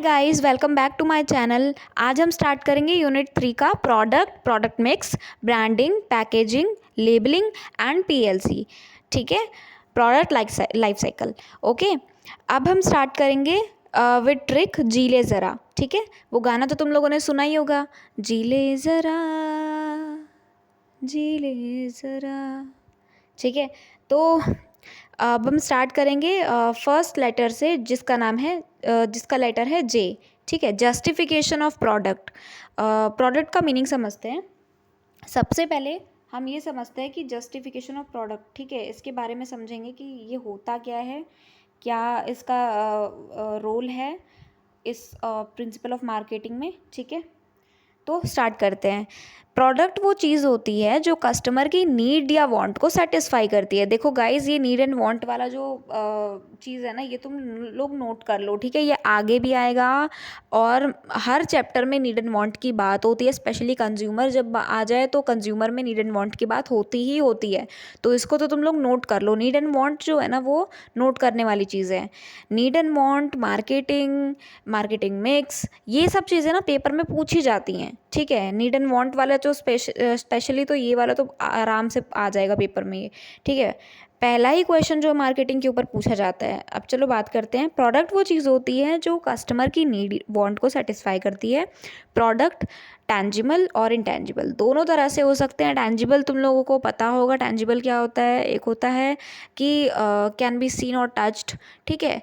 Guys, welcome back to my channel. आज हम start करेंगे यूनिट 3 का product mix, branding, packaging, labelling and PLC. ठीक है, प्रोडक्ट लाइफ साइकिल। ओके, अब हम स्टार्ट करेंगे विद ट्रिक जी ले ज़रा। ठीक है, वो गाना तो तुम लोगों ने सुना ही होगा, जी ले ज़रा, जी ले ज़रा। ठीक है, तो अब हम स्टार्ट करेंगे फर्स्ट लेटर से, जिसका नाम है जिसका लेटर है जे। ठीक है, जस्टिफिकेशन ऑफ प्रोडक्ट। प्रोडक्ट का मीनिंग समझते हैं। सबसे पहले हम ये समझते हैं कि जस्टिफिकेशन ऑफ प्रोडक्ट, ठीक है, इसके बारे में समझेंगे कि ये होता क्या है, क्या इसका रोल है इस प्रिंसिपल ऑफ मार्केटिंग में। ठीक है, तो स्टार्ट करते हैं। प्रोडक्ट वो चीज़ होती है जो कस्टमर की नीड या वांट को सेटिस्फाई करती है। देखो गाइस, ये नीड एंड वांट वाला जो चीज़ है ना, ये तुम लोग नोट कर लो। ठीक है, ये आगे भी आएगा और हर चैप्टर में नीड एंड वांट की बात होती है। स्पेशली कंज्यूमर जब आ जाए तो कंज्यूमर में नीड एंड वांट की बात होती ही होती है। तो इसको तो तुम लोग नोट कर लो। नीड एंड वांट जो है ना, वो नोट करने वाली चीज़ है। Need and want, marketing mix, ये सब चीज़ें ना पेपर में पूछी जाती हैं। ठीक है, नीड एंड वांट वाला जो स्पेशली तो ये वाला तो आराम से आ जाएगा पेपर में ये। ठीक है, पहला ही क्वेश्चन जो मार्केटिंग के ऊपर पूछा जाता है। अब चलो बात करते हैं। प्रोडक्ट वो चीज़ होती है जो कस्टमर की नीड वांट को सेटिस्फाई करती है। प्रोडक्ट टैंजिबल और इनटैंजिबल दोनों तरह से हो सकते हैं। टैंजिबल तुम लोगों को पता होगा, टैंजिबल क्या होता है। एक होता है कि कैन बी सीन और टच्ड। ठीक है,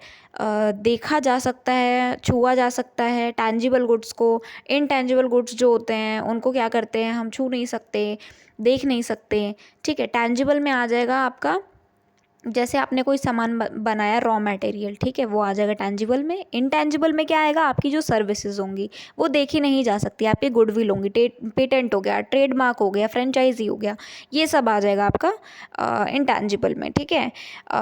देखा जा सकता है, छुआ जा सकता है टैंजिबल गुड्स को। इनटैंजिबल गुड्स जो होते हैं उनको क्या करते हैं, हम छू नहीं सकते, देख नहीं सकते। ठीक है, टैंजिबल में आ जाएगा आपका, जैसे आपने कोई सामान बनाया, रॉ मटेरियल, ठीक है, वो आ जाएगा टैंजिबल में। इनटैंजिबल में क्या आएगा, आपकी जो सर्विसेज होंगी वो देखी नहीं जा सकती। आपकी गुडविल होंगी, पेटेंट हो गया, ट्रेडमार्क हो गया, फ्रेंचाइजी हो गया, ये सब आ जाएगा आपका इनटैंजिबल में। ठीक है,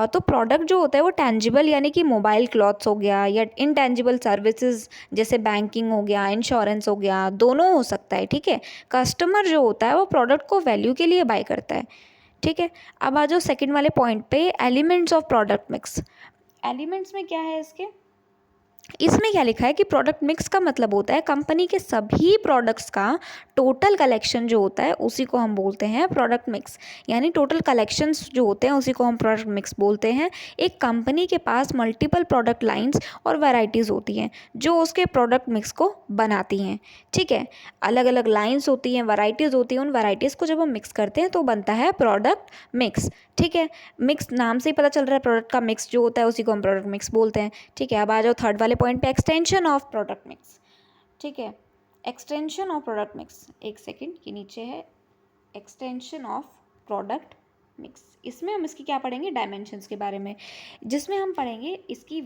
तो प्रोडक्ट जो होता है वो टैंजिबल यानी कि मोबाइल क्लॉथ्स हो गया, या इनटैंजिबल सर्विसेज जैसे बैंकिंग हो गया, इंश्योरेंस हो गया, दोनों हो सकता है। ठीक है, कस्टमर जो होता है वो प्रोडक्ट को वैल्यू के लिए बाय करता है। ठीक है, अब आ जाओ सेकंड वाले पॉइंट पे, elements of product mix. Elements में क्या है इसके, इसमें क्या लिखा है कि प्रोडक्ट मिक्स का मतलब होता है कंपनी के सभी प्रोडक्ट्स का टोटल कलेक्शन जो होता है उसी को हम बोलते हैं प्रोडक्ट मिक्स। यानी टोटल कलेक्शंस जो होते हैं उसी को हम प्रोडक्ट मिक्स बोलते हैं। एक कंपनी के पास मल्टीपल प्रोडक्ट लाइंस और वैरायटीज़ होती हैं जो उसके प्रोडक्ट मिक्स को बनाती हैं। ठीक है, अलग अलग लाइंस होती हैं, वैरायटीज़ होती हैं, उन वैरायटीज़ को जब हम मिक्स करते हैं तो बनता है प्रोडक्ट मिक्स। ठीक है, मिक्स नाम से ही पता चल रहा है, प्रोडक्ट का मिक्स जो होता है उसी को हम प्रोडक्ट मिक्स बोलते हैं। ठीक है, अब आ जाओ थर्ड वाले पॉइंट पे, एक्सटेंशन ऑफ प्रोडक्ट मिक्स। ठीक है, एक्सटेंशन ऑफ प्रोडक्ट मिक्स, एक सेकेंड, ये नीचे है, एक्सटेंशन ऑफ प्रोडक्ट मिक्स। इसमें हम इसकी क्या पढ़ेंगे, डायमेंशंस के बारे में, जिसमें हम पढ़ेंगे इसकी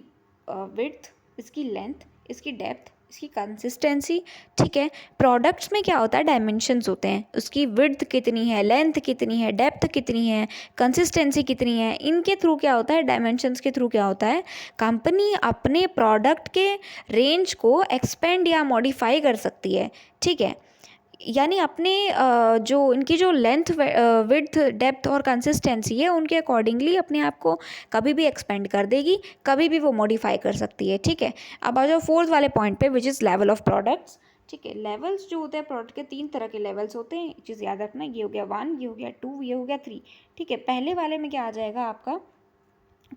विड्थ, इसकी लेंथ, इसकी डेप्थ, इसकी कंसिस्टेंसी। ठीक है, प्रोडक्ट्स में क्या होता है, डायमेंशंस होते हैं, उसकी विड्थ कितनी है, लेंथ कितनी है, डेप्थ कितनी है, कंसिस्टेंसी कितनी है। इनके थ्रू क्या होता है, डायमेंशंस के थ्रू क्या होता है, कंपनी अपने प्रोडक्ट के रेंज को एक्सपेंड या मॉडिफाई कर सकती है। ठीक है, यानी अपने जो इनकी जो लेंथ, विड्थ, डेप्थ और कंसिस्टेंसी है उनके अकॉर्डिंगली अपने आप को कभी भी एक्सपेंड कर देगी, कभी भी वो मॉडिफाई कर सकती है। ठीक है, अब आ जाओ फोर्थ वाले पॉइंट पे, which is level of products. ठीक है, लेवल्स जो होते हैं प्रोडक्ट के, तीन तरह के लेवल्स होते हैं, एक चीज़ याद रखना, ये हो गया 1, ये हो गया 2, ये हो गया 3। ठीक है, पहले वाले में क्या आ जाएगा आपका,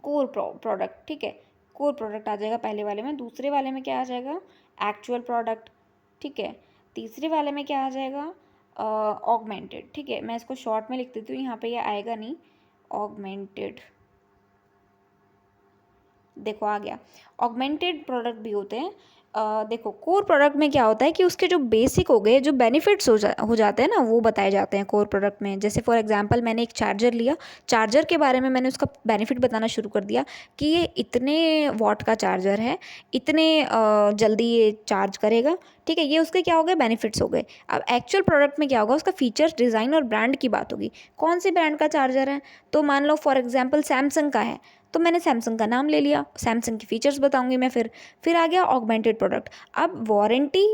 कोर प्रोडक्ट। ठीक है, कोर प्रोडक्ट आ जाएगा पहले वाले में। दूसरे वाले में क्या आ जाएगा, एक्चुअल प्रोडक्ट। ठीक है, तीसरे वाले में क्या आ जाएगा, ऑगमेंटेड। ठीक है, मैं इसको शॉर्ट में लिख देती हूँ, यहाँ पे ये आएगा नहीं, ऑगमेंटेड। देखो आ गया, ऑगमेंटेड प्रोडक्ट भी होते हैं। देखो कोर प्रोडक्ट में क्या होता है कि उसके जो बेसिक हो गए, जो बेनिफिट्स हो जाते हैं ना, वो बताए जाते हैं कोर प्रोडक्ट में। जैसे फॉर एग्जांपल मैंने एक चार्जर लिया, चार्जर के बारे में मैंने उसका बेनिफिट बताना शुरू कर दिया कि ये इतने वॉट का चार्जर है, इतने जल्दी ये चार्ज करेगा। ठीक है, ये उसके क्या हो गए, बेनिफिट्स हो गए। अब एक्चुअल प्रोडक्ट में क्या होगा, उसका फीचर्स, डिज़ाइन और ब्रांड की बात होगी। कौन से ब्रांड का चार्जर है, तो मान लो फॉर एग्जाम्पल सैमसंग का है, तो मैंने सैमसंग का नाम ले लिया, सैमसंग की फ़ीचर्स बताऊंगी मैं। फिर आ गया ऑगमेंटेड प्रोडक्ट। अब वारंटी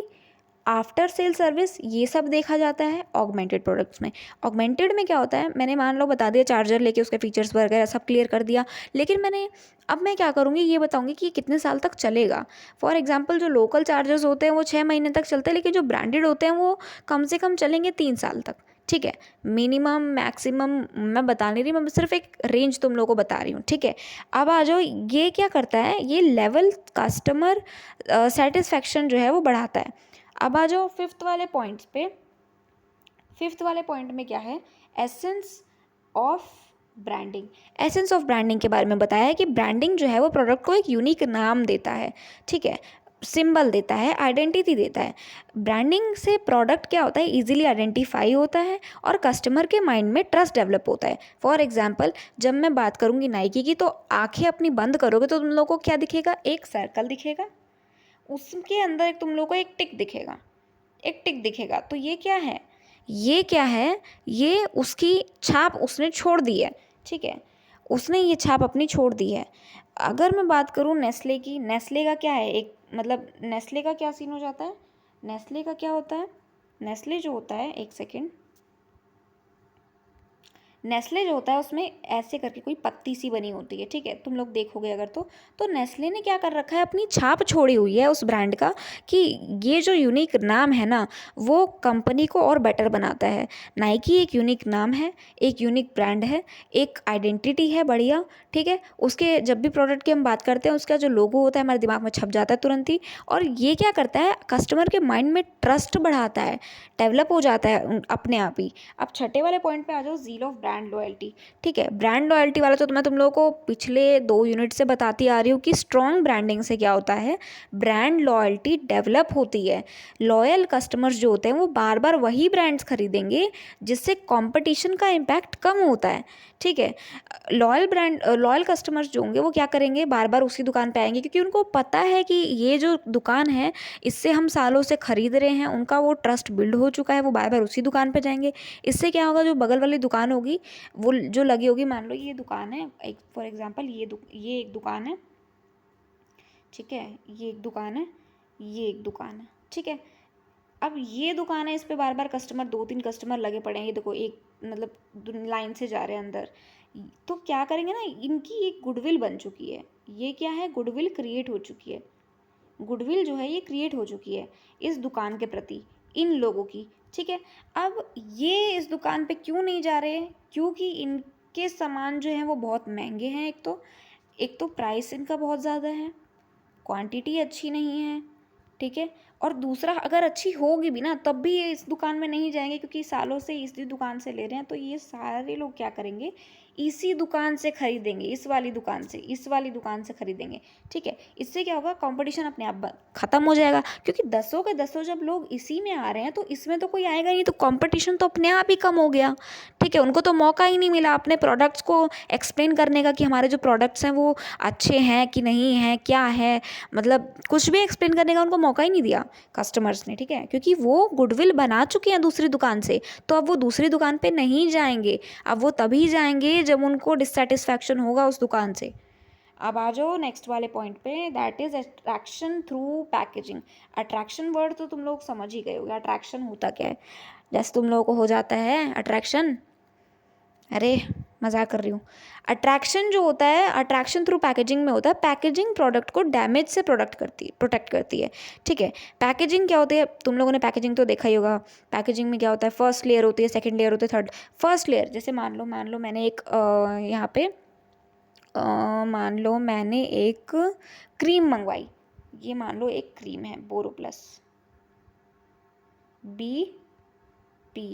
आफ्टर सेल सर्विस ये सब देखा जाता है ऑगमेंटेड प्रोडक्ट्स में। ऑगमेंटेड में क्या होता है, मैंने मान लो बता दिया चार्जर लेके उसके फीचर्स वगैरह सब क्लियर कर दिया, लेकिन अब मैं क्या करूँगी ये बताऊँगी कि ये कितने साल तक चलेगा। फॉर एग्जांपल जो लोकल चार्जर्स होते हैं वो 6 महीने तक चलते हैं, लेकिन जो ब्रांडेड होते हैं वो कम से कम चलेंगे 3 साल तक। ठीक है, मिनिमम मैक्सिमम मैं बता नहीं रही, मैं सिर्फ एक रेंज तुम लोगों को बता रही हूँ। ठीक है, अब आ जाओ, ये क्या करता है, ये लेवल कस्टमर सेटिस्फेक्शन जो है वो बढ़ाता है। अब आ जाओ फिफ्थ वाले पॉइंट्स पे। फिफ्थ वाले पॉइंट में क्या है, essence of branding. Essence of branding के बारे में बताया है कि ब्रांडिंग जो है वो प्रोडक्ट को एक यूनिक नाम देता है। ठीक है, सिंबल देता है, आइडेंटिटी देता है। ब्रांडिंग से प्रोडक्ट क्या होता है, इजीली आइडेंटिफाई होता है और कस्टमर के माइंड में ट्रस्ट डेवलप होता है। फॉर एग्जांपल जब मैं बात करूँगी नाइकी की, तो आंखें अपनी बंद करोगे तो तुम लोगों को क्या दिखेगा, एक सर्कल दिखेगा, उसके अंदर एक तुम लोगों को एक टिक दिखेगा, एक टिक दिखेगा। तो ये क्या है, ये क्या है, ये उसकी छाप उसने छोड़ दी है। ठीक है, उसने ये छाप अपनी छोड़ दी है। अगर मैं बात करूँ नेस्ले की, नेस्ले का क्या है, एक मतलब नेस्ले का क्या सीन हो जाता है, नेस्ले का क्या होता है, नेस्ले जो होता है, एक सेकेंड, नेस्ले जो होता है उसमें ऐसे करके कोई पत्ती सी बनी होती है। ठीक है, तुम लोग देखोगे अगर तो नेस्ले ने क्या कर रखा है, अपनी छाप छोड़ी हुई है उस ब्रांड का, कि ये जो यूनिक नाम है ना वो कंपनी को और बेटर बनाता है। नाइकी एक यूनिक नाम है, एक यूनिक ब्रांड है, एक आइडेंटिटी है बढ़िया। ठीक है, उसके जब भी प्रोडक्ट की हम बात करते हैं उसका जो लोगो होता है हमारे दिमाग में छप जाता है तुरंत ही। और ये क्या करता है, कस्टमर के माइंड में ट्रस्ट बढ़ाता है, डेवलप हो जाता है अपने आप ही। अब छठे वाले पॉइंट पे आ जाओ, ज़ील ऑफ ब्रांड लॉयल्टी। ठीक है, ब्रांड लॉयल्टी वाला तो मैं तुम लोगों को पिछले 2 यूनिट से बताती आ रही हूँ कि स्ट्रॉन्ग ब्रांडिंग से क्या होता है, ब्रांड लॉयल्टी डेवलप होती है। लॉयल कस्टमर्स जो होते हैं वो बार बार वही ब्रांड्स खरीदेंगे, जिससे कंपटीशन का इम्पैक्ट कम होता है। ठीक है, लॉयल कस्टमर्स जो होंगे वो क्या करेंगे, बार बार उसी दुकान पे आएंगे, क्योंकि उनको पता है कि ये जो दुकान है इससे हम सालों से खरीद रहे हैं, उनका वो ट्रस्ट बिल्ड हो चुका है, वो बार बार उसी दुकान पे जाएंगे। इससे क्या होगा, जो बगल वाली दुकान होगी वो जो लगी होगी, मान लो ये दुकान है, एक फॉर एग्जांपल ये एक दुकान है। ठीक है, ये एक दुकान है, ये एक दुकान है। ठीक है, अब ये दुकान है, इस पे बार बार कस्टमर, 2-3 कस्टमर लगे पड़े हैं, ये देखो एक मतलब लाइन से जा रहे हैं अंदर। तो क्या करेंगे ना, इनकी एक गुडविल बन चुकी है, ये क्या है, गुडविल क्रिएट हो चुकी है। गुडविल जो है ये क्रिएट हो चुकी है इस दुकान के प्रति, इन लोगों की। ठीक है, अब ये इस दुकान पे क्यों नहीं जा रहे हैं, क्योंकि इनके सामान जो हैं वो बहुत महंगे हैं। एक तो प्राइस इनका बहुत ज़्यादा है, क्वांटिटी अच्छी नहीं है। ठीक है, और दूसरा अगर अच्छी होगी भी ना तब भी ये इस दुकान में नहीं जाएंगे, क्योंकि सालों से इसी दुकान से ले रहे हैं। तो ये सारे लोग क्या करेंगे, इसी दुकान से खरीदेंगे, इस वाली दुकान से खरीदेंगे। ठीक है, इससे क्या होगा, कंपटीशन अपने आप ख़त्म हो जाएगा, क्योंकि 10 के 10 जब लोग इसी में आ रहे हैं तो इसमें तो कोई आएगा ही नहीं, तो कंपटीशन तो अपने आप ही कम हो गया। ठीक है, उनको तो मौका ही नहीं मिला अपने प्रोडक्ट्स को एक्सप्लेन करने का, कि हमारे जो प्रोडक्ट्स हैं वो अच्छे हैं कि नहीं हैं, क्या है, मतलब कुछ भी एक्सप्लेन करने का उनको मौका ही नहीं दिया कस्टमर्स ने। ठीक है, क्योंकि वो गुडविल बना चुके हैं दूसरी दुकान से, तो अब वो दूसरी दुकान पे नहीं जाएंगे, अब वो तभी जाएंगे जब उनको डिससेटिस्फैक्शन होगा उस दुकान से। अब आ जाओ नेक्स्ट वाले पॉइंट पे, that is attraction through packaging. Attraction word तो तुम लोग समझ ही गए होगे, अट्रैक्शन होता क्या है, जैसे तुम लोगों को हो जाता है अट्रैक्शन, अरे मजाक कर रही हूँ। अट्रैक्शन जो होता है, अट्रैक्शन थ्रू पैकेजिंग में होता है। पैकेजिंग प्रोडक्ट को डैमेज से प्रोटेक्ट करती है। ठीक है, पैकेजिंग क्या होती है, तुम लोगों ने पैकेजिंग तो देखा ही होगा। पैकेजिंग में क्या होता है, फर्स्ट लेयर होती है, सेकंड लेयर होती है, थर्ड। फर्स्ट लेयर, जैसे मान लो मैंने एक यहाँ पे मान लो मैंने एक क्रीम मंगवाई, ये मान लो एक क्रीम है बोरोप्लस BP।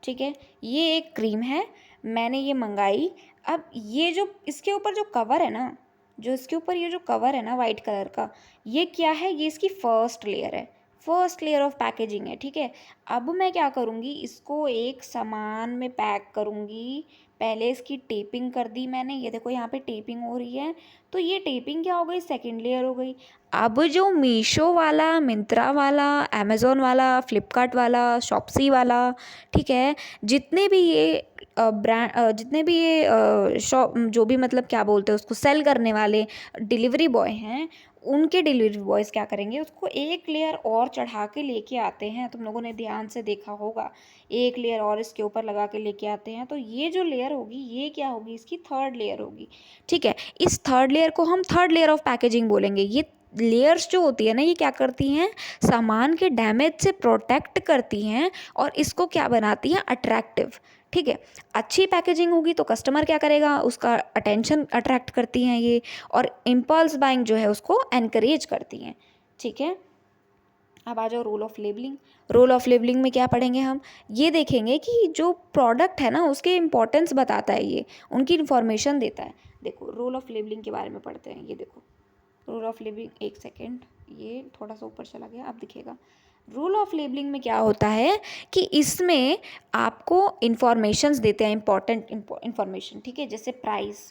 ठीक है, ये एक क्रीम है, मैंने ये मंगाई। अब ये जो इसके ऊपर जो कवर है ना, जो इसके ऊपर ये जो कवर है ना वाइट कलर का, ये क्या है, ये इसकी फर्स्ट लेयर है, फर्स्ट लेयर ऑफ पैकेजिंग है। ठीक है, अब मैं क्या करूँगी, इसको एक सामान में पैक करूँगी। पहले इसकी टेपिंग कर दी मैंने, ये देखो यहाँ पे टेपिंग हो रही है, तो ये टेपिंग क्या हो गई, सेकेंड लेयर हो गई। अब जो मीशो वाला, मिंत्रा वाला, अमेज़ोन वाला, फ्लिपकार्ट वाला, शॉप्सी वाला, ठीक है, जितने भी ये जितने भी ये शॉप, जो भी मतलब क्या बोलते हैं उसको, सेल करने वाले डिलीवरी बॉय हैं, उनके डिलीवरी बॉयज़ क्या करेंगे, उसको एक लेयर और चढ़ा के लेके आते हैं। तुम लोगों ने ध्यान से देखा होगा, एक लेयर और इसके ऊपर लगा के लेके आते हैं। तो ये जो लेयर होगी ये क्या होगी, इसकी थर्ड लेयर होगी। ठीक है, इस थर्ड लेयर को हम थर्ड लेयर ऑफ पैकेजिंग बोलेंगे। ये लेयर्स जो होती है ना, ये क्या करती हैं, सामान के डैमेज से प्रोटेक्ट करती हैं और इसको क्या बनाती हैं, अट्रैक्टिव। ठीक है, अच्छी पैकेजिंग होगी तो कस्टमर क्या करेगा, उसका अटेंशन अट्रैक्ट करती हैं ये, और इम्पल्स बाइंग जो है उसको एनकरेज करती हैं। ठीक है, अब आ जाओ role of labelling. Role of labelling में क्या पढ़ेंगे हम, ये देखेंगे कि जो प्रोडक्ट है ना उसके इम्पोर्टेंस बताता है, ये उनकी इन्फॉर्मेशन देता है। देखो रोल ऑफ लेबलिंग के बारे में पढ़ते हैं। ये देखो रोल ऑफ लेबलिंग, एक सेकेंड, ये थोड़ा सा ऊपर चला गया, अब दिखेगा। रूल ऑफ लेबलिंग में क्या होता है कि इसमें आपको इंफॉर्मेशंस देते हैं, इंपॉर्टेंट इंफॉर्मेशन। ठीक है, जैसे price,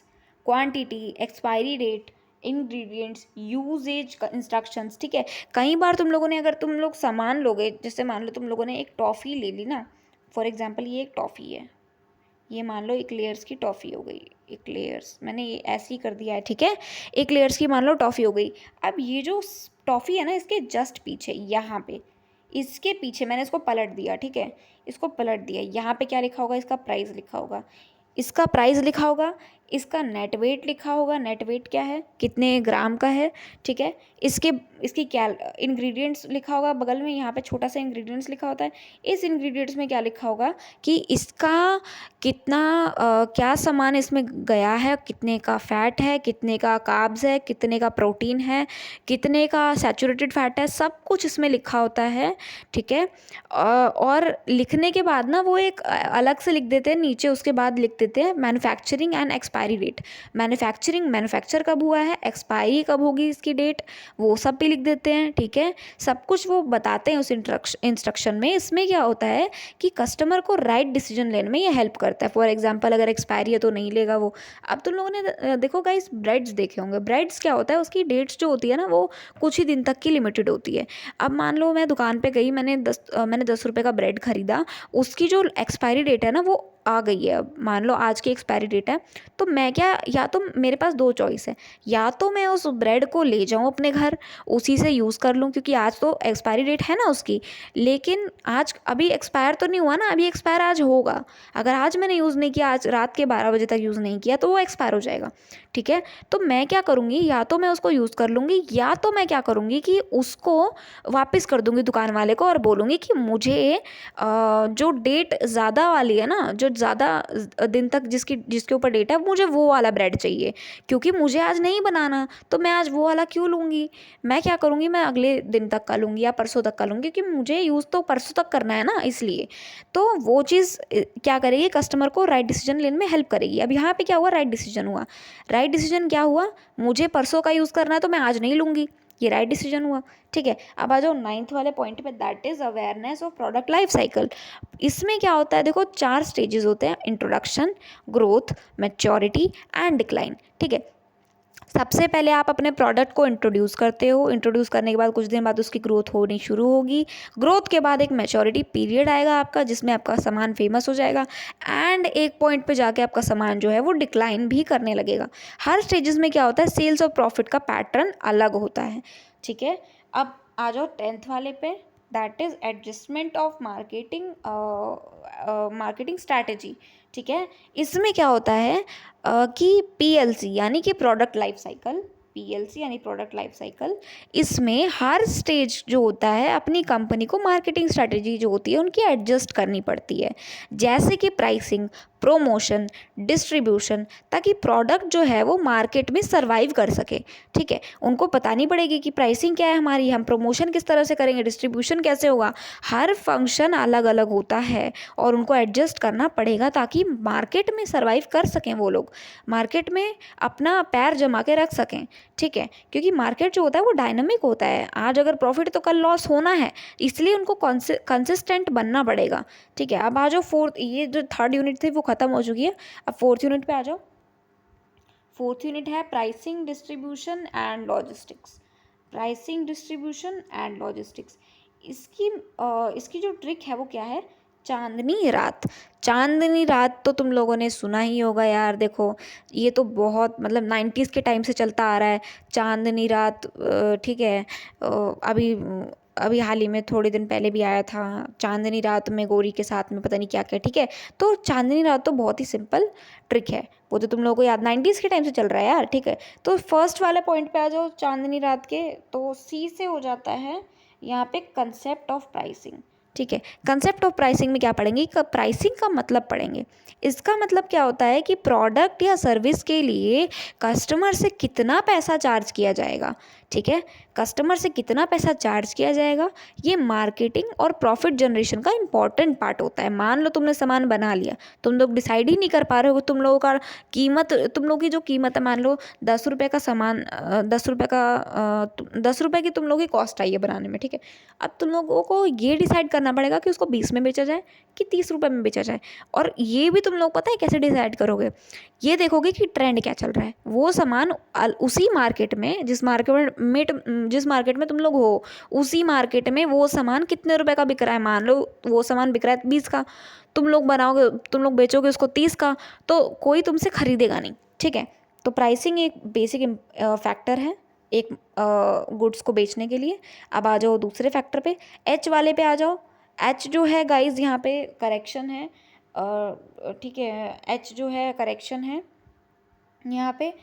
quantity, expiry date, ingredients, usage instructions. ठीक है, कई बार तुम लोगों ने, अगर तुम लोग सामान लोगे, जैसे मान लो तुम लोगों ने एक टॉफ़ी ले ली ना, फॉर एग्जांपल ये एक टॉफ़ी है, ये मान लो एक लेयर्स की टॉफ़ी हो गई, एक लेयर्स, मैंने ये ऐसे ही कर दिया है। ठीक है, एक लेयर्स की मान लो टॉफ़ी हो गई। अब ये जो टॉफ़ी है ना, इसके जस्ट पीछे, यहाँ पे इसके पीछे मैंने इसको पलट दिया। ठीक है, इसको पलट दिया, यहाँ पे क्या लिखा होगा, इसका प्राइस लिखा होगा, इसका प्राइस लिखा होगा, इसका नेट वेट लिखा होगा। नेट वेट क्या है, कितने ग्राम का है। ठीक है, इसकी क्या इंग्रेडिएंट्स लिखा होगा बगल में, यहाँ पे छोटा सा इंग्रेडिएंट्स लिखा होता है। इस इंग्रेडिएंट्स में क्या लिखा होगा कि इसका कितना क्या सामान इसमें गया है, कितने का फैट है, कितने का कार्ब्स है, कितने का प्रोटीन है, कितने का सैचुरेटेड फैट है, सब कुछ इसमें लिखा होता है। ठीक है, और लिखने के बाद ना वो एक अलग से लिख देते हैं नीचे, उसके बाद लिख देते हैं manufacturing and expiry date. Manufacture कब हुआ है, एक्सपायरी कब होगी इसकी डेट, वो सब भी लिख देते हैं। ठीक है, सब कुछ वो बताते हैं उस इंस्ट्रक्शन में। इसमें क्या होता है कि कस्टमर को राइट डिसीजन लेने में ये हेल्प करता है। फॉर एग्जांपल अगर एक्सपायरी है तो नहीं लेगा वो। अब तुम लोगों ने देखो गाइस, ब्रेड्स देखे होंगे, ब्रेड्स क्या होता है, उसकी डेट्स जो होती है ना वो कुछ ही दिन तक की लिमिटेड होती है। अब मान लो मैं दुकान पे गई, मैंने 10 रुपये का ब्रेड खरीदा, उसकी जो एक्सपायरी डेट है ना वो आ गई है। अब मान लो आज की एक्सपायरी डेट है, तो मैं क्या, या तो मेरे पास दो चॉइस है, या तो मैं उस ब्रेड को ले जाऊँ अपने घर, उसी से यूज़ कर लूँ, क्योंकि आज तो एक्सपायरी डेट है ना उसकी, लेकिन आज अभी एक्सपायर तो नहीं हुआ ना, अभी एक्सपायर आज होगा। अगर आज मैंने यूज़ नहीं किया, आज रात के 12 बजे तक यूज़ नहीं किया, तो वो एक्सपायर हो जाएगा। ठीक है, तो मैं क्या करूँगी, या तो मैं उसको यूज़ कर लूँगी, या तो मैं क्या करूँगी कि उसको वापस कर दूँगी दुकान वाले को और बोलूँगी कि मुझे जो डेट ज़्यादा वाली है ना, जो ज़्यादा दिन तक जिसके ऊपर डेट है, मुझे वो वाला ब्रेड चाहिए, क्योंकि मुझे आज नहीं बनाना, तो मैं आज वो वाला क्यों लूँगी। मैं क्या करूँगी, मैं अगले दिन तक का लूँगी या परसों तक का लूँगी, क्योंकि मुझे यूज़ तो परसों तक करना है ना, इसलिए। तो वो चीज़ क्या करेगी, कस्टमर को राइट डिसीजन लेने में हेल्प करेगी। अब यहाँ पे क्या हुआ, राइट डिसीजन हुआ। राइट डिसीजन क्या हुआ, मुझे परसों का यूज़ करना है तो मैं आज नहीं लूँगी, ये राइट डिसीजन हुआ। ठीक है, अब आ जाओ 9th वाले पॉइंट पे, that is awareness of product life cycle. इसमें क्या होता है, देखो 4 स्टेजेस होते हैं, introduction, growth, maturity and decline. ठीक है, सबसे पहले आप अपने प्रोडक्ट को इंट्रोड्यूस करते हो, इंट्रोड्यूस करने के बाद कुछ दिन बाद उसकी ग्रोथ होनी शुरू होगी। ग्रोथ के बाद एक मैच्योरिटी पीरियड आएगा आपका, जिसमें आपका सामान फेमस हो जाएगा, एंड एक पॉइंट पे जाके आपका सामान जो है वो डिक्लाइन भी करने लगेगा। हर स्टेजेस में क्या होता है, सेल्स और प्रॉफिट का पैटर्न अलग होता है। ठीक है, अब आ जाओ 10th वाले पे, that is adjustment of marketing strategy. ठीक है, इसमें क्या होता है कि PLC यानी कि प्रोडक्ट लाइफ साइकिल, PLC यानी प्रोडक्ट लाइफ साइकिल, इसमें हर स्टेज जो होता है अपनी कंपनी को मार्केटिंग स्ट्रैटेजी जो होती है उनकी एडजस्ट करनी पड़ती है, जैसे कि प्राइसिंग, प्रमोशन, डिस्ट्रीब्यूशन, ताकि प्रोडक्ट जो है वो मार्केट में सर्वाइव कर सके। ठीक है, उनको बतानी पड़ेगी कि प्राइसिंग क्या है हमारी, हम प्रमोशन किस तरह से करेंगे, डिस्ट्रीब्यूशन कैसे होगा। हर फंक्शन अलग अलग होता है और उनको एडजस्ट करना पड़ेगा ताकि मार्केट में सर्वाइव कर सकें वो लोग, मार्केट में अपना पैर जमा के रख सकें। ठीक है, क्योंकि मार्केट जो होता है वो डायनामिक होता है, आज अगर प्रॉफिट तो कल लॉस होना है, इसलिए उनको कंसिस्टेंट बनना पड़ेगा। ठीक है, अब आ जाओ फोर्थ, ये जो थर्ड यूनिट थी वो खत्म हो चुकी है, अब फोर्थ यूनिट पे आ जाओ। फोर्थ यूनिट है pricing, distribution and logistics. Pricing, distribution and logistics, इसकी जो ट्रिक है वो क्या है, चांदनी रात। चांदनी रात तो तुम लोगों ने सुना ही होगा यार। देखो ये तो बहुत मतलब 90s के टाइम से चलता आ रहा है चांदनी रात। ठीक है। अभी अभी हाल ही में थोड़े दिन पहले भी आया था चांदनी रात में गौरी के साथ में पता नहीं क्या क्या। ठीक है। तो चांदनी रात तो बहुत ही सिंपल ट्रिक है, वो तो तुम लोगों को याद 90s के टाइम से चल रहा है यार। ठीक है। तो फर्स्ट वाले पॉइंट पे आ जाओ चांदनी रात के, तो सी से हो जाता है यहाँ पे कंसेप्ट ऑफ प्राइसिंग। ठीक है। कंसेप्ट ऑफ प्राइसिंग में क्या पढ़ेंगे, प्राइसिंग का मतलब पढ़ेंगे। इसका मतलब क्या होता है कि प्रोडक्ट या सर्विस के लिए कस्टमर से कितना पैसा चार्ज किया जाएगा। ठीक है। कस्टमर से कितना पैसा चार्ज किया जाएगा, ये मार्केटिंग और प्रॉफिट जनरेशन का इंपॉर्टेंट पार्ट होता है। मान लो तुमने सामान बना लिया, तुम लोग डिसाइड ही नहीं कर पा रहे हो तुम लोगों का कीमत, तुम लोगों की जो कीमत है, मान लो 10 रुपये का सामान, 10 रुपये की तुम लोगों की कॉस्ट आई है बनाने में। ठीक है। अब तुम लोगों को ये डिसाइड करना पड़ेगा कि उसको 20 में बेचा जाए कि 30 रुपये में बेचा जाए। और ये भी तुम लोग पता है कैसे डिसाइड करोगे, ये देखोगे कि ट्रेंड क्या चल रहा है। वो सामान उसी मार्केट में, जिस मार्केट में तुम लोग हो, उसी मार्केट में वो सामान कितने रुपए का बिक रहा है। मान लो वो सामान बिक रहा है 20 का, तुम लोग बनाओगे, तुम लोग बेचोगे उसको 30 का, तो कोई तुमसे खरीदेगा नहीं। ठीक है। तो प्राइसिंग एक बेसिक फैक्टर है एक गुड्स को बेचने के लिए। अब आ जाओ दूसरे फैक्टर पे, एच वाले पे आ जाओ। एच जो है गाइज यहाँ पे करेक्शन है। ठीक है। एच जो है करेक्शन है यहाँ पे।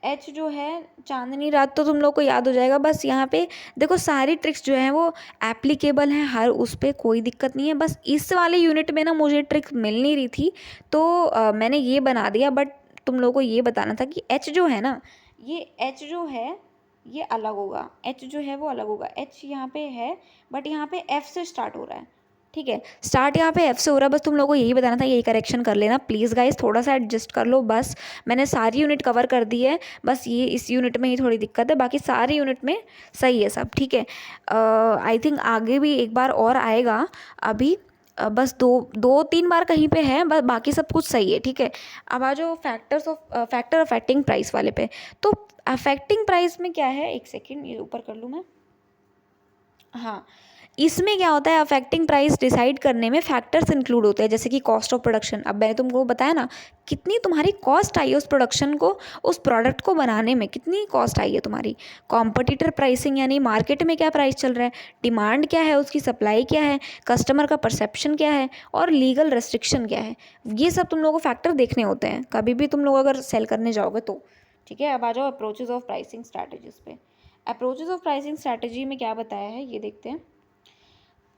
एच जो है चांदनी रात तो तुम लोग को याद हो जाएगा। बस यहाँ पे देखो सारी ट्रिक्स जो हैं वो एप्लीकेबल हैं हर उस पर, कोई दिक्कत नहीं है। बस इस वाले यूनिट में ना मुझे ट्रिक मिल नहीं रही थी, तो मैंने ये बना दिया। बट तुम लोगों को ये बताना था कि एच जो है ना, ये एच जो है ये अलग होगा। एच जो है वो अलग होगा। एच यहाँ पे है बट यहाँ पे एफ से स्टार्ट हो रहा है। ठीक है। स्टार्ट यहाँ पे एफ से हो रहा है। बस तुम लोगों को यही बताना था, यही करेक्शन कर लेना प्लीज़ गाइस, थोड़ा सा एडजस्ट कर लो बस। मैंने सारी यूनिट कवर कर दी है, बस ये इस यूनिट में ही थोड़ी दिक्कत है, बाकी सारी यूनिट में सही है सब। ठीक है। आई थिंक आगे भी एक बार और आएगा। अभी बस दो तीन बार कहीं पे है, बस बाकी सब कुछ सही है। ठीक है। अब आ जाओ फैक्टर अफेक्टिंग प्राइस वाले पे। तो अफेक्टिंग प्राइस में क्या है, एक सेकेंड ये ऊपर कर लूँ मैं। हाँ, इसमें क्या होता है, अफेक्टिंग प्राइस डिसाइड करने में फैक्टर्स इंक्लूड होते हैं, जैसे कि कॉस्ट ऑफ प्रोडक्शन। अब मैंने तुमको बताया ना कितनी तुम्हारी कॉस्ट आई है उस प्रोडक्शन को, उस प्रोडक्ट को बनाने में कितनी कॉस्ट आई है तुम्हारी। कॉम्पिटिटर प्राइसिंग यानी मार्केट में क्या प्राइस चल रहा है, डिमांड क्या है उसकी, सप्लाई क्या है, कस्टमर का परसेप्शन क्या है, और लीगल रेस्ट्रिक्शन क्या है। ये सब तुम लोगों को फैक्टर देखने होते हैं कभी भी तुम लोग अगर सेल करने जाओगे तो। ठीक है। अब आ जाओ अप्रोचेज ऑफ प्राइसिंग स्ट्रैटेजीज पे। अप्रोचेज ऑफ प्राइसिंग स्ट्रैटेजी में क्या बताया है ये देखते हैं।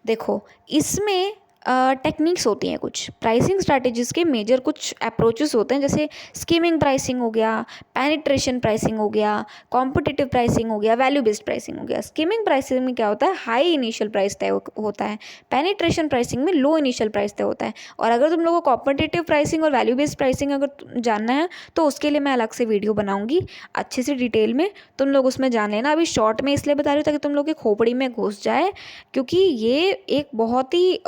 देखो इसमें टेक्निक्स होती हैं कुछ, प्राइसिंग स्ट्रैटेजीज़ के मेजर कुछ अप्रोचेस होते हैं, जैसे स्कीमिंग प्राइसिंग हो गया, पेनिट्रेशन प्राइसिंग हो गया, कॉम्पिटिटिव प्राइसिंग हो गया, वैल्यू बेस्ड प्राइसिंग हो गया। स्कीमिंग प्राइसिंग में क्या होता है, हाई इनिशियल प्राइस तय होता है। पेनिट्रेशन प्राइसिंग में लो इनिशियल प्राइस तय होता है। और अगर तुम लोगों को कॉम्पिटिटिव प्राइसिंग और वैल्यू बेस्ड प्राइसिंग अगर जानना है तो उसके लिए मैं अलग से वीडियो बनाऊंगी अच्छे से डिटेल में, तुम लोग उसमें जान लेना। अभी शॉर्ट में इसलिए बता रही हूँ ताकि तुम लोग की खोपड़ी में घुस जाए, क्योंकि ये एक बहुत ही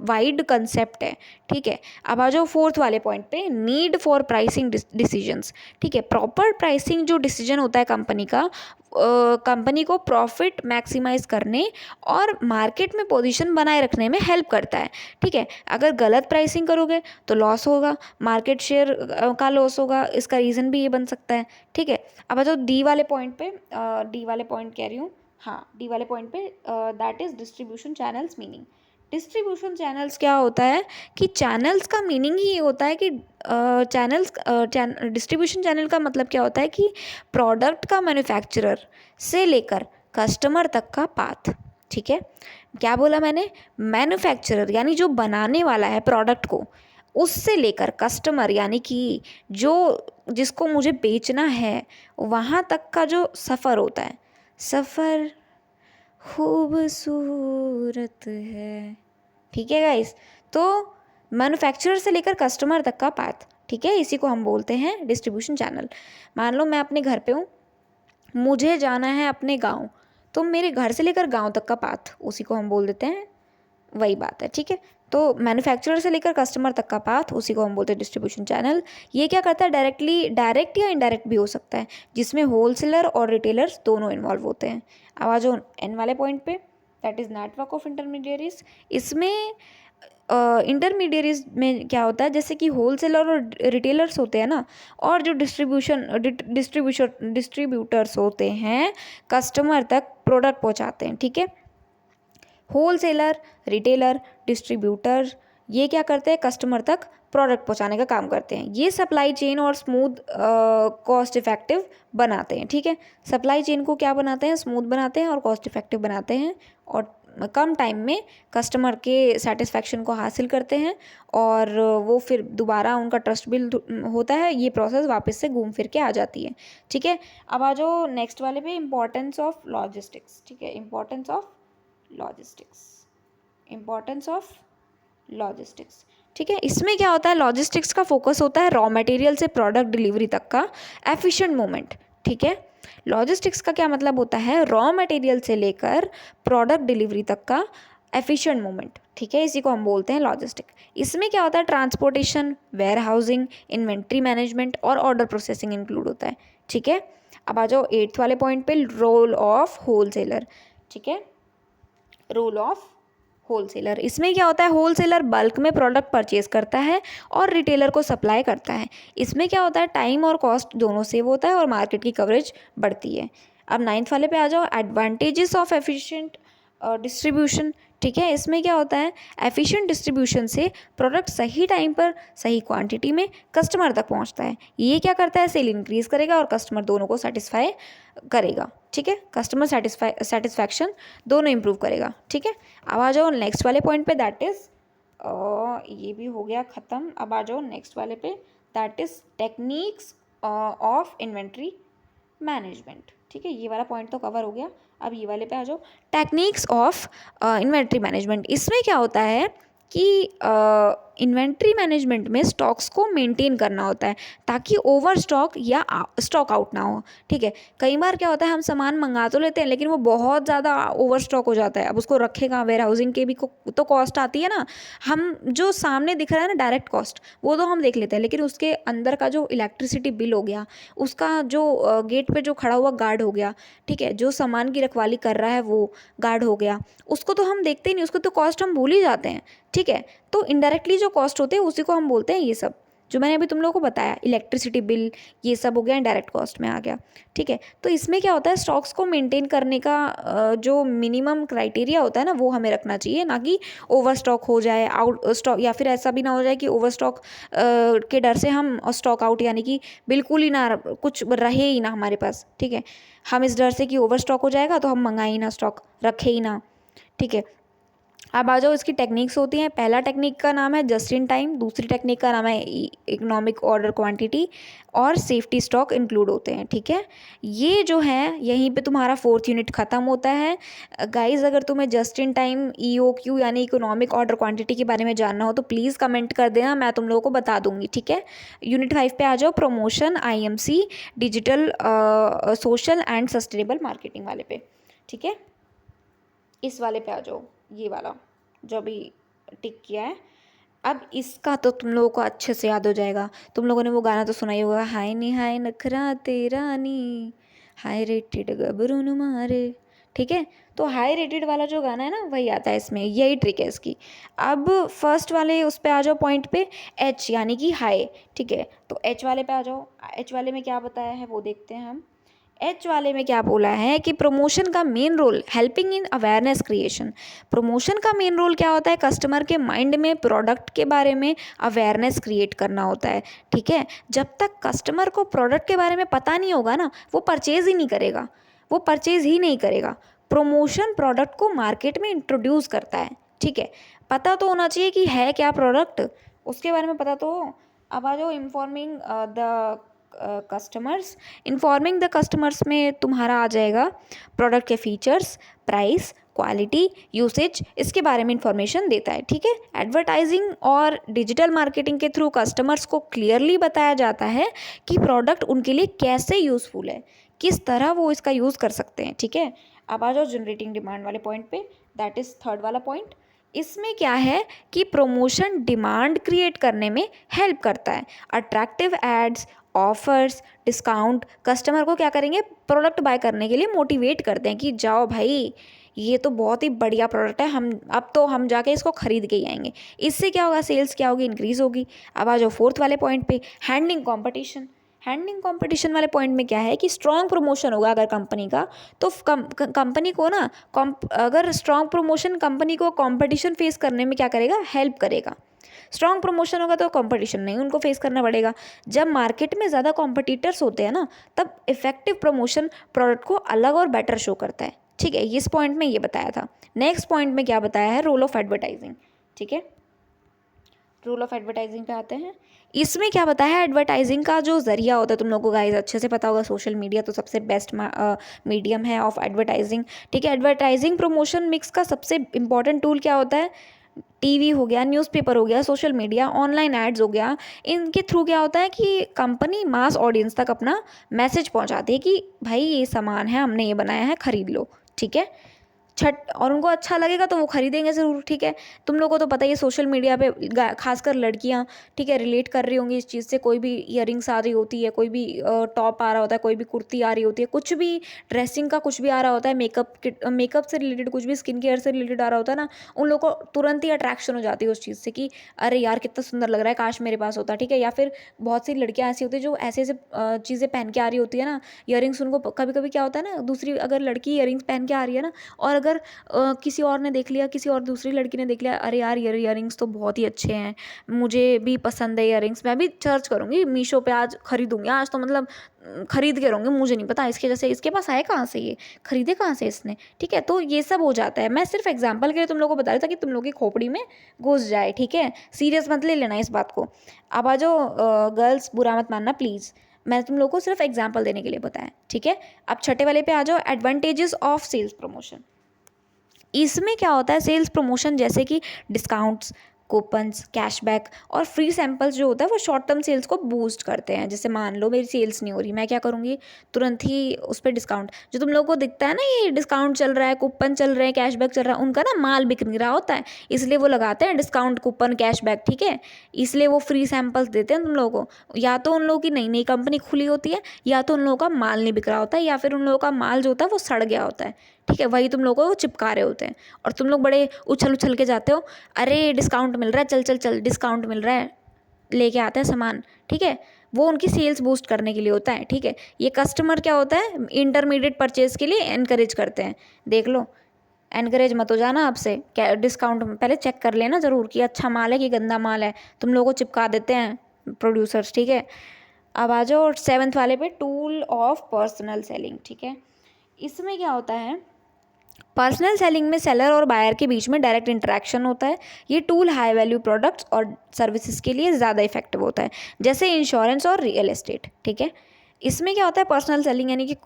वाइड कंसेप्ट है। ठीक है। अब आ जाओ फोर्थ वाले पॉइंट पे, नीड फॉर प्राइसिंग डिसीजंस। ठीक है। प्रॉपर प्राइसिंग जो डिसीजन होता है कंपनी का, कंपनी को प्रॉफिट मैक्सिमाइज करने और मार्केट में पोजीशन बनाए रखने में हेल्प करता है। ठीक है। अगर गलत प्राइसिंग करोगे तो लॉस होगा, मार्केट शेयर का लॉस होगा, इसका रीज़न भी ये बन सकता है। ठीक है। अब आ जाओ डी वाले पॉइंट पे, डी वाले पॉइंट कह रही हूँ, हाँ डी वाले पॉइंट पे, that is distribution channels meaning. Distribution channels क्या होता है कि चैनल्स का मीनिंग ही ये होता है कि डिस्ट्रीब्यूशन चैनल का मतलब क्या होता है कि प्रोडक्ट का मैन्युफैक्चरर से लेकर कस्टमर तक का पाथ। ठीक है। क्या बोला मैंने, मैन्युफैक्चरर यानी जो बनाने वाला है प्रोडक्ट को, उससे लेकर कस्टमर यानी कि जो जिसको मुझे बेचना है वहाँ तक का जो सफ़र होता है। सफ़र खूबसूरत है। ठीक है गाइस। तो मैन्युफैक्चरर से लेकर कस्टमर तक का पाथ, ठीक है, इसी को हम बोलते हैं डिस्ट्रीब्यूशन चैनल। मान लो मैं अपने घर पे हूँ, मुझे जाना है अपने गांव, तो मेरे घर से लेकर गांव तक का पाथ, उसी को हम बोल देते हैं, वही बात है। ठीक है। तो मैन्युफैक्चरर से लेकर कस्टमर तक का पाथ, उसी को हम बोलते हैं डिस्ट्रीब्यूशन चैनल। ये क्या करता है, डायरेक्ट या इनडायरेक्ट भी हो सकता है, जिसमें होलसेलर और रिटेलर्स दोनों इन्वॉल्व होते हैं। अब आ जाओ एन वाले पॉइंट पे, that is network of intermediaries. इसमें इंटरमीडियरीज में क्या होता है, जैसे कि होलसेलर और रिटेलर्स होते हैं ना, और जो डिस्ट्रीब्यूटर्स होते हैं कस्टमर तक प्रोडक्ट पहुंचाते हैं, ठीक है। होलसेलर, रिटेलर, डिस्ट्रीब्यूटर ये क्या करते हैं, कस्टमर तक प्रोडक्ट पहुंचाने का काम करते हैं। ये सप्लाई चेन और स्मूथ कॉस्ट इफेक्टिव बनाते हैं, ठीक है। सप्लाई चेन को क्या बनाते हैं, स्मूथ बनाते हैं और कॉस्ट इफेक्टिव बनाते हैं, और कम टाइम में कस्टमर के सेटिस्फैक्शन को हासिल करते हैं, और वो फिर दोबारा उनका ट्रस्ट बिल्ड होता है, ये प्रोसेस वापस से घूम फिर के आ जाती है, ठीक है। अब आ जाओ नेक्स्ट वाले पे, इंपॉर्टेंस ऑफ लॉजिस्टिक्स, ठीक है। इंपॉर्टेंस ऑफ लॉजिस्टिक्स, ठीक है। इसमें क्या होता है, लॉजिस्टिक्स का फोकस होता है रॉ मटेरियल से प्रोडक्ट डिलीवरी तक का एफिशिएंट मूवमेंट, ठीक है। लॉजिस्टिक्स का क्या मतलब होता है, रॉ मटेरियल से लेकर प्रोडक्ट डिलीवरी तक का एफिशिएंट मूवमेंट, ठीक है। इसी को हम बोलते हैं लॉजिस्टिक। इसमें क्या होता है, transportation, warehousing, inventory management और ऑर्डर प्रोसेसिंग इंक्लूड होता है, ठीक है। अब आ जाओ 8th वाले पॉइंट पे, रोल ऑफ होलसेलर, ठीक है। रोल ऑफ होलसेलर, इसमें क्या होता है, होलसेलर बल्क में प्रोडक्ट परचेज करता है और रिटेलर को सप्लाई करता है। इसमें क्या होता है, टाइम और कॉस्ट दोनों सेव होता है और मार्केट की कवरेज बढ़ती है। अब 9th वाले पे आ जाओ, एडवांटेजेस ऑफ एफिशिएंट डिस्ट्रीब्यूशन, ठीक है। इसमें क्या होता है, एफिशिएंट डिस्ट्रीब्यूशन से प्रोडक्ट सही टाइम पर सही क्वांटिटी में कस्टमर तक पहुंचता है। ये क्या करता है, सेल इंक्रीज करेगा और कस्टमर दोनों को सेटिस्फाई करेगा, ठीक है। कस्टमर सेटिस्फैक्शन दोनों इंप्रूव करेगा, ठीक है। अब आ जाओ नेक्स्ट वाले पॉइंट पे, दैट इज़ ये भी हो गया ख़त्म। अब आ जाओ नेक्स्ट वाले पे, that is techniques of inventory management, ठीक है। ये वाला पॉइंट तो कवर हो गया। अब ये वाले पे आ जाओ, टेक्निक्स ऑफ इन्वेंट्री मैनेजमेंट। इसमें क्या होता है कि इन्वेंट्री मैनेजमेंट में स्टॉक्स को मेंटेन करना होता है ताकि ओवर स्टॉक या स्टॉक आउट ना हो, ठीक है। कई बार क्या होता है, हम सामान मंगा तो लेते हैं लेकिन वो बहुत ज़्यादा ओवर स्टॉक हो जाता है। अब उसको रखेगा, वेयर हाउसिंग के भी तो कॉस्ट आती है ना। हम जो सामने दिख रहा है ना डायरेक्ट कॉस्ट, वो तो हम देख लेते हैं, लेकिन उसके अंदर का जो इलेक्ट्रिसिटी बिल हो गया, उसका जो गेट पे जो खड़ा हुआ गार्ड हो गया, ठीक है, जो सामान की रखवाली कर रहा है वो गार्ड हो गया, उसको तो हम देखते ही नहीं, उसको तो कॉस्ट हम भूल ही जाते हैं, ठीक है। तो इनडायरेक्टली जो कॉस्ट होते हैं उसी को हम बोलते हैं ये सब, जो मैंने अभी तुम लोगों को बताया, इलेक्ट्रिसिटी बिल, ये सब हो गया इनडायरेक्ट कॉस्ट में आ गया, ठीक है। तो इसमें क्या होता है, स्टॉक्स को मेंटेन करने का जो मिनिमम क्राइटेरिया होता है ना, वो हमें रखना चाहिए, ना कि ओवर स्टॉक हो जाए, आउट स्टॉक, या फिर ऐसा भी ना हो जाए कि ओवर स्टॉक के डर से हम स्टॉक आउट, यानी कि बिल्कुल ही ना, कुछ रहे ही ना हमारे पास, ठीक है। हम इस डर से कि ओवर स्टॉक हो जाएगा तो हम मंगाए ही ना, स्टॉक रखे ही ना, ठीक है। अब आ जाओ, इसकी टेक्निक्स होती हैं। पहला टेक्निक का नाम है जस्ट इन टाइम, दूसरी टेक्निक का नाम है इकोनॉमिक ऑर्डर क्वांटिटी, और सेफ्टी स्टॉक इंक्लूड होते हैं, ठीक है। ये जो है, यहीं पे तुम्हारा 4th यूनिट ख़त्म होता है। गाइज, अगर तुम्हें जस्ट इन टाइम EOQ यानी इकोनॉमिक ऑर्डर क्वांटिटी के बारे में जानना हो तो प्लीज़ कमेंट कर देना, मैं तुम लोगों को बता दूंगी, ठीक है। यूनिट 5 पे आ जाओ, promotion, IMC, digital, social and sustainable marketing वाले पे, ठीक है। इस वाले पे आ जाओ, ये वाला जो अभी टिक किया है। अब इसका तो तुम लोगों को अच्छे से याद हो जाएगा। तुम लोगों ने वो गाना तो सुना ही होगा, हाय नी हाय नखरा तेरा नी, हाई रेटेड गबरून मारे, ठीक है। तो हाई रेटेड वाला जो गाना है ना, वही आता है इसमें, यही ट्रिक है इसकी। अब फर्स्ट वाले उस पे आ जाओ पॉइंट पे, H यानी कि हाई, ठीक है। तो H वाले पे आ जाओ, H वाले में क्या बताया है वो देखते हैं हम। H वाले में क्या बोला है कि प्रमोशन का main role helping in awareness creation. Promotion का मेन रोल क्या होता है, कस्टमर के माइंड में प्रोडक्ट के बारे में अवेयरनेस क्रिएट करना होता है, ठीक है। जब तक कस्टमर को प्रोडक्ट के बारे में पता नहीं होगा ना, वो परचेज ही नहीं करेगा, वो परचेज ही नहीं करेगा। प्रमोशन प्रोडक्ट को मार्केट में इंट्रोड्यूस करता है, ठीक है। पता तो होना चाहिए कि है क्या प्रोडक्ट, उसके बारे में पता तो हो। अब आ जाओ informing the customers. Informing the customers में तुम्हारा आ जाएगा प्रोडक्ट के फीचर्स, प्राइस, क्वालिटी, यूसेज, इसके बारे में इंफॉर्मेशन देता है, ठीक है। एडवर्टाइजिंग और डिजिटल मार्केटिंग के थ्रू कस्टमर्स को क्लियरली बताया जाता है कि प्रोडक्ट उनके लिए कैसे यूज़फुल है, किस तरह वो इसका यूज़ कर सकते हैं, ठीक है। अब आ जाओ जनरेटिंग डिमांड वाले पॉइंट पे, दैट इज़ 3rd वाला पॉइंट। इसमें क्या है कि प्रमोशन डिमांड क्रिएट करने में हेल्प करता है। Attractive ads, offers, discount customer को क्या करेंगे, प्रोडक्ट बाय करने के लिए मोटिवेट करते हैं कि जाओ भाई ये तो बहुत ही बढ़िया प्रोडक्ट है, अब तो हम जाके इसको खरीद के ही आएंगे। इससे क्या होगा, सेल्स क्या होगी, इंक्रीज होगी। अब आ जाओ फोर्थ वाले पॉइंट पे, हैंडलिंग कंपटीशन। हैंडलिंग कंपटीशन वाले पॉइंट में क्या है कि स्ट्रॉन्ग प्रमोशन होगा अगर कंपनी का, तो कंपनी को ना अगर स्ट्रॉन्ग प्रमोशन कंपनी को कंपटीशन फेस करने में क्या करेगा, हेल्प करेगा। स्ट्रॉन्ग प्रमोशन होगा तो कंपटीशन नहीं उनको फेस करना पड़ेगा। जब मार्केट में ज़्यादा कॉम्पिटिटर्स होते हैं ना, तब इफेक्टिव प्रमोशन प्रोडक्ट को अलग और बेटर शो करता है। ठीक है, इस पॉइंट में ये बताया था। नेक्स्ट पॉइंट में क्या बताया है, रोल ऑफ एडवर्टाइजिंग। ठीक है, रोल ऑफ एडवर्टाइजिंग पे आते हैं। इसमें क्या बताया है, एडवर्टाइजिंग का जो जरिया होता है, तुम लोगों को गाइस अच्छे से पता होगा, सोशल मीडिया तो सबसे बेस्ट मीडियम है ऑफ एडवर्टाइजिंग। ठीक है, एडवर्टाइजिंग प्रमोशन मिक्स का सबसे इंपॉर्टेंट टूल क्या होता है, टीवी हो गया, न्यूज़पेपर हो गया, सोशल मीडिया, ऑनलाइन एड्स हो गया। इनके थ्रू क्या होता है कि कंपनी मास ऑडियंस तक अपना मैसेज पहुंचाती है कि भाई ये सामान है, हमने ये बनाया है, खरीद लो। ठीक है, और उनको अच्छा लगेगा तो वो खरीदेंगे ज़रूर। ठीक है, तुम लोगों को तो पता ही है सोशल मीडिया पे खासकर लड़कियां, ठीक है, रिलेट कर रही होंगी इस चीज़ से। कोई भी इयररिंग्स आ रही होती है, कोई भी टॉप आ रहा होता है, कोई भी कुर्ती आ रही होती है, कुछ भी ड्रेसिंग का कुछ भी आ रहा होता है, मेकअप से रिलेटेड कुछ भी, स्किन केयर से रिलेटेड आ रहा होता है ना, उन लोगों को तुरंत ही अट्रैक्शन हो जाती है उस चीज़ से कि अरे यार कितना सुंदर लग रहा है, काश मेरे पास होता। ठीक है, या फिर बहुत सी लड़कियां ऐसी होती है जो ऐसे ऐसे चीज़ें पहन के आ रही होती है ना, इयररिंग्स। उनको कभी कभी क्या होता है ना, दूसरी अगर लड़की इयररिंग्स पहन के आ रही है ना, और अगर किसी और ने देख लिया, किसी और दूसरी लड़की ने देख लिया, अरे यार ये इयररिंग्स तो बहुत ही अच्छे हैं, मुझे भी पसंद है इयररिंग्स, मैं भी सर्च करूँगी मीशो पे, आज खरीदूंगी, आज तो मतलब खरीद के रहूँगी, मुझे नहीं पता इसके जैसे इसके पास आए कहाँ से, ये खरीदे कहाँ से इसने। ठीक है, तो ये सब हो जाता है। मैं सिर्फ एग्जाम्पल के लिए तुम लोगों को बता रहा था कि तुम लोग की खोपड़ी में घुस जाए। ठीक है, सीरियस मत ले लेना इस बात को। अब आ जाओ गर्ल्स, बुरा मत मानना प्लीज़, मैं तुम लोग को सिर्फ एग्जाम्पल देने के लिए बताया। ठीक है, अब छठे वाले पे आ जाओ, एडवांटेजेस ऑफ सेल्स प्रमोशन। इसमें क्या होता है, सेल्स प्रमोशन जैसे कि डिस्काउंट्स, कूपन्स, कैशबैक और फ्री सैंपल्स जो होता है वो शॉर्ट टर्म सेल्स को बूस्ट करते हैं। जैसे मान लो मेरी सेल्स नहीं हो रही, मैं क्या करूँगी, तुरंत ही उस पर डिस्काउंट, जो तुम लोगों को दिखता है ना ये डिस्काउंट चल रहा है, कूपन चल रहे हैं, कैशबैक चल रहा है, उनका ना माल बिक नहीं रहा होता है, इसलिए वो लगाते हैं डिस्काउंट, कूपन, कैशबैक। ठीक है, इसलिए वो फ्री सैंपल्स देते हैं तुम लोगों को। या तो उन लोगों की नई नई कंपनी खुली होती है, या तो उन लोगों का माल नहीं बिक रहा होता है, या फिर उन लोगों का माल जो होता है वो सड़ गया होता है। ठीक है, वही तुम लोगों को चिपका रहे होते हैं, और तुम लोग बड़े उछल उछल के जाते हो, अरे डिस्काउंट मिल रहा है, चल चल चल डिस्काउंट मिल रहा है, लेके आते हैं सामान। ठीक है, वो उनकी सेल्स बूस्ट करने के लिए होता है। ठीक है, ये कस्टमर क्या होता है, इंटरमीडिएट परचेज के लिए एनकरेज करते हैं। देख लो, एनकरेज मत हो जाना आपसे, क्या डिस्काउंट पहले चेक कर लेना ज़रूर कि अच्छा माल है कि गंदा माल है, तुम लोगों को चिपका देते हैं प्रोड्यूसर्स। ठीक है, अब आ जाओ सेवन्थ वाले पे, टूल ऑफ पर्सनल सेलिंग। ठीक है, इसमें क्या होता है, पर्सनल सेलिंग में सेलर और बायर के बीच में डायरेक्ट इंटरेक्शन होता है। ये टूल हाई वैल्यू प्रोडक्ट्स और सर्विसेज के लिए ज़्यादा इफेक्टिव होता है, जैसे इंश्योरेंस और रियल एस्टेट। ठीक है, इसमें क्या होता है, पर्सनल सेलिंग यानी कि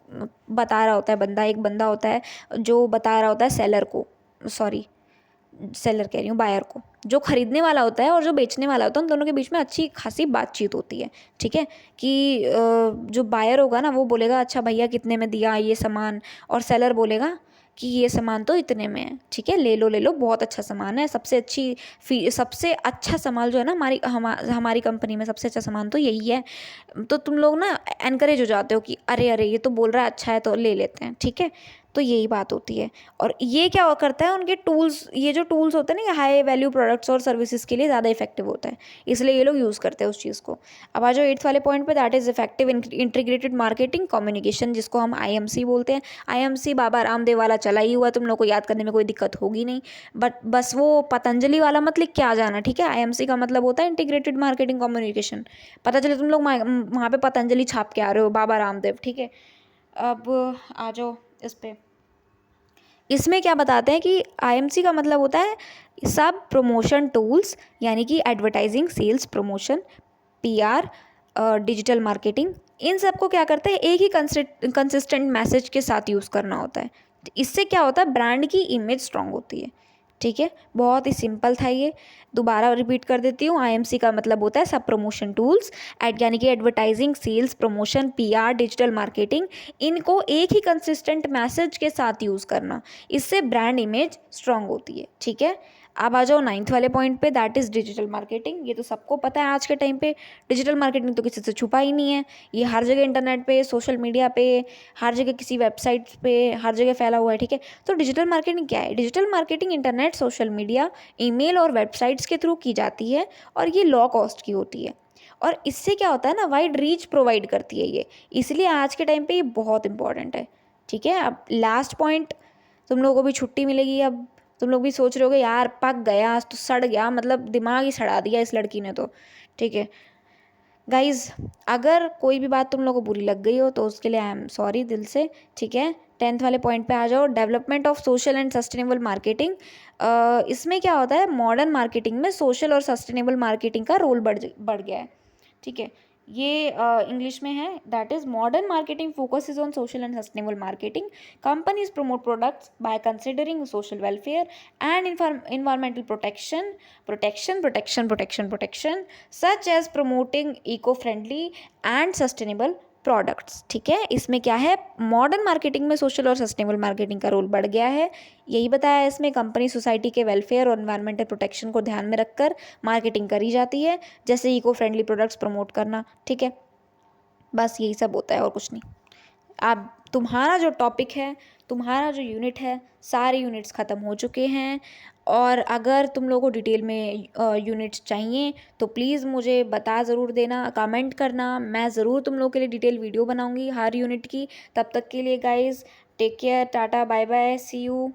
बता रहा होता है बंदा, एक बंदा होता है जो बता रहा होता है सेलर को, सॉरी सेलर कह रही हूँ, बायर को, जो खरीदने वाला होता है और जो बेचने वाला होता है, उन दोनों के बीच में अच्छी खासी बातचीत होती है। ठीक है, कि जो बायर होगा ना वो बोलेगा अच्छा भैया कितने में दिया ये सामान, और सेलर बोलेगा कि ये सामान तो इतने में है, ठीक है ले लो बहुत अच्छा सामान है, सबसे अच्छा सामान जो है ना हमारी कंपनी में सबसे अच्छा सामान तो यही है। तो तुम लोग ना एनकरेज हो जाते हो कि अरे अरे ये तो बोल रहा है अच्छा है तो ले लेते हैं। ठीक है, तो यही बात होती है। और ये क्या करता है, उनके टूल्स, ये जो टूल्स होते हैं ना, हाई वैल्यू प्रोडक्ट्स और सर्विसेज के लिए ज़्यादा इफेक्टिव होता है, इसलिए ये लोग यूज़ करते हैं उस चीज़ को। अब आ जाओ एट्थ वाले पॉइंट पे, that is effective integrated marketing communication, जिसको हम IMC बोलते हैं। IMC बाबा रामदेव वाला चला ही हुआ, तुम लोग को याद करने में कोई दिक्कत होगी नहीं, बट बस वो पतंजलि वाला मत लिख के आ जाना। ठीक है, IMC का मतलब होता है इंटीग्रेटेड मार्केटिंग कम्युनिकेशन, पता चले तुम लोग वहाँ पे पतंजलि छाप के आ रहे हो, बाबा रामदेव। ठीक है, अब आ जाओ इस पे, इसमें क्या बताते हैं कि IMC का मतलब होता है सब प्रमोशन टूल्स, यानी कि advertising, sales, promotion, PR, digital marketing, इन सबको क्या करते हैं, एक ही कंसिस्टेंट मैसेज के साथ यूज़ करना होता है। इससे क्या होता है, ब्रांड की इमेज स्ट्रांग होती है। ठीक है, बहुत ही सिंपल था ये, दोबारा रिपीट कर देती हूँ। IMC का मतलब होता है सब प्रमोशन टूल्स, यानी कि advertising, sales, promotion, PR, digital marketing, इनको एक ही कंसिस्टेंट मैसेज के साथ यूज़ करना, इससे ब्रांड इमेज स्ट्रांग होती है। ठीक है, अब आ जाओ 9th वाले पॉइंट पे, दैट इज़ डिजिटल मार्केटिंग। ये तो सबको पता है आज के टाइम पे, डिजिटल मार्केटिंग तो किसी से छुपा ही नहीं है। ये हर जगह इंटरनेट पे, सोशल मीडिया पे, हर जगह किसी वेबसाइट पे, हर जगह फैला हुआ है, ठीक है। तो डिजिटल मार्केटिंग क्या है? Digital marketing internet, social media, email और वेबसाइट्स के थ्रू की जाती है और ये लो कॉस्ट की होती है। और इससे क्या होता है ना, वाइड रीच प्रोवाइड करती है ये, इसलिए आज के टाइम पे ये बहुत इंपॉर्टेंट है, ठीक है। अब लास्ट पॉइंट, तुम लोगों को भी छुट्टी मिलेगी अब, तुम लोग भी सोच रहे होगे यार पक गया, आज तो सड़ गया, मतलब दिमाग ही सड़ा दिया इस लड़की ने तो, ठीक है। गाइज, अगर कोई भी बात तुम लोगों को बुरी लग गई हो तो उसके लिए आई एम सॉरी दिल से, ठीक है। 10th वाले पॉइंट पे आ जाओ, development of social and sustainable marketing. इसमें क्या होता है, मॉडर्न मार्केटिंग में सोशल और सस्टेनेबल मार्केटिंग का रोल बढ़ गया है, ठीक है। ये इंग्लिश में है, that is modern marketing focuses on social and sustainable marketing. Companies promote products by considering social welfare and environmental protection such as promoting eco-friendly and sustainable products, ठीक है। इसमें क्या है, मॉडर्न मार्केटिंग में सोशल और sustainable marketing का role बढ़ गया है, यही बताया है इसमें। कंपनी सोसाइटी के वेलफेयर और एनवायरमेंटल प्रोटेक्शन को ध्यान में रखकर मार्केटिंग करी जाती है, जैसे इको फ्रेंडली प्रोडक्ट्स प्रमोट करना, ठीक है। बस यही सब होता है और कुछ नहीं। अब तुम्हारा जो टॉपिक है, तुम्हारा जो यूनिट है, सारे यूनिट्स ख़त्म हो चुके हैं। और अगर तुम लोगों को डिटेल में यूनिट्स चाहिए तो प्लीज़ मुझे बता ज़रूर देना, कमेंट करना, मैं ज़रूर तुम लोगों के लिए डिटेल वीडियो बनाऊंगी हर यूनिट की। तब तक के लिए guys take care, tata bye bye, see you.